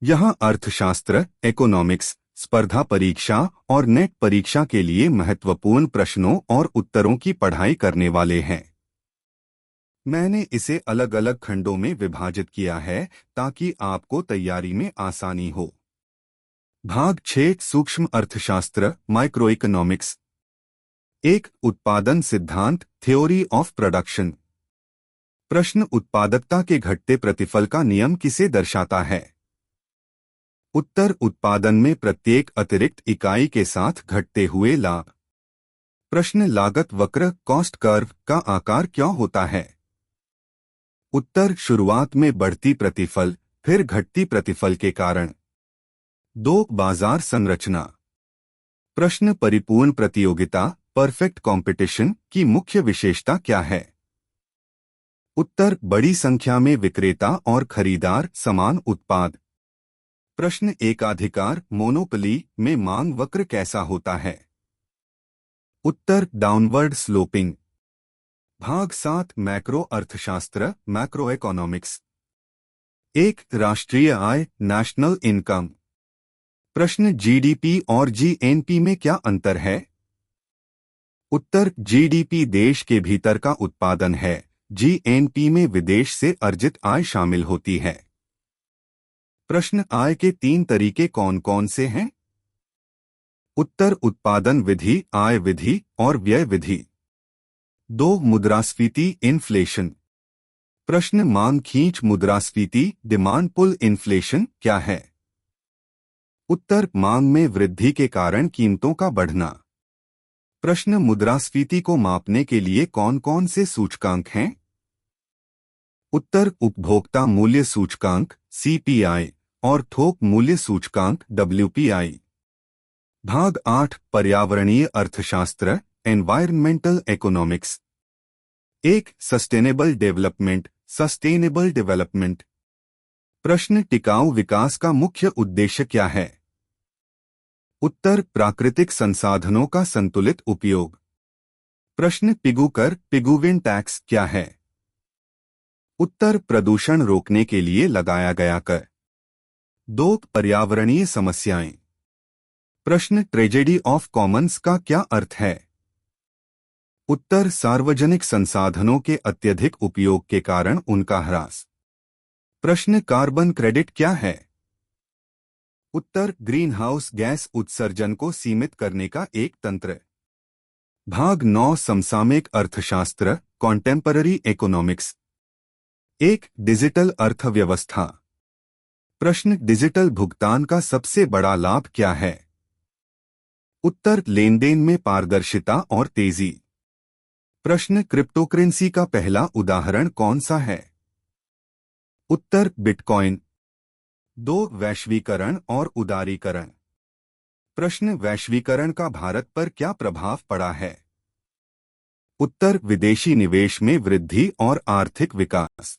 यहाँ अर्थशास्त्र, इकोनॉमिक्स, स्पर्धा परीक्षा और नेट परीक्षा के लिए महत्वपूर्ण प्रश्नों और उत्तरों की पढ़ाई करने वाले हैं। मैंने इसे अलग अलग खंडों में विभाजित किया है ताकि आपको तैयारी में आसानी हो। भाग 6 सूक्ष्म अर्थशास्त्र माइक्रो इकोनॉमिक्स। 1 उत्पादन सिद्धांत थ्योरी ऑफ प्रोडक्शन। प्रश्न उत्पादकता के घटते प्रतिफल का नियम किसे दर्शाता है? उत्तर उत्पादन में प्रत्येक अतिरिक्त इकाई के साथ घटते हुए लाभ। प्रश्न लागत वक्र कॉस्ट कर्व का आकार क्यों होता है? उत्तर शुरुआत में बढ़ती प्रतिफल फिर घटती प्रतिफल के कारण। 2 बाजार संरचना। प्रश्न परिपूर्ण प्रतियोगिता परफेक्ट कंपटीशन की मुख्य विशेषता क्या है? उत्तर बड़ी संख्या में विक्रेता और खरीदार समान उत्पाद। प्रश्न एकाधिकार मोनोपोली में मांग वक्र कैसा होता है? उत्तर डाउनवर्ड स्लोपिंग। भाग 7 मैक्रो अर्थशास्त्र मैक्रो इकोनॉमिक्स। 1 राष्ट्रीय आय नेशनल इनकम। प्रश्न जीडीपी और जीएनपी में क्या अंतर है? उत्तर जीडीपी देश के भीतर का उत्पादन है, जीएनपी में विदेश से अर्जित आय शामिल होती है। प्रश्न आय के 3 तरीके कौन कौन से हैं? उत्तर उत्पादन विधि, आय विधि और व्यय विधि। 2 मुद्रास्फीति इन्फ्लेशन। प्रश्न मांग खींच मुद्रास्फीति डिमांड पुल इन्फ्लेशन क्या है? उत्तर मांग में वृद्धि के कारण कीमतों का बढ़ना। प्रश्न मुद्रास्फीति को मापने के लिए कौन कौन से सूचकांक हैं? उत्तर उपभोक्ता मूल्य सूचकांक सीपीआई और थोक मूल्य सूचकांक डब्ल्यूपीआई। भाग 8 पर्यावरणीय अर्थशास्त्र एनवायरमेंटल इकोनॉमिक्स। 1 sustainable development. प्रश्न टिकाऊ विकास का मुख्य उद्देश्य क्या है? उत्तर प्राकृतिक संसाधनों का संतुलित उपयोग। प्रश्न पिगू पिगुविन टैक्स क्या है? उत्तर प्रदूषण रोकने के लिए लगाया गया कर। 2 पर्यावरणीय समस्याएं। प्रश्न ट्रेजेडी ऑफ कॉमन्स का क्या अर्थ है? उत्तर सार्वजनिक संसाधनों के अत्यधिक उपयोग के कारण उनका ह्रास। प्रश्न कार्बन क्रेडिट क्या है? उत्तर ग्रीन हाउस गैस उत्सर्जन को सीमित करने का एक तंत्र। भाग 9 समसामयिक अर्थशास्त्र कॉन्टेम्पररी इकोनॉमिक्स। 1 डिजिटल अर्थव्यवस्था। प्रश्न डिजिटल भुगतान का सबसे बड़ा लाभ क्या है? उत्तर लेनदेन में पारदर्शिता और तेजी। प्रश्न क्रिप्टोकरेंसी का पहला उदाहरण कौन सा है? उत्तर बिटकॉइन। 2 वैश्वीकरण और उदारीकरण। प्रश्न वैश्वीकरण का भारत पर क्या प्रभाव पड़ा है? उत्तर विदेशी निवेश में वृद्धि और आर्थिक विकास।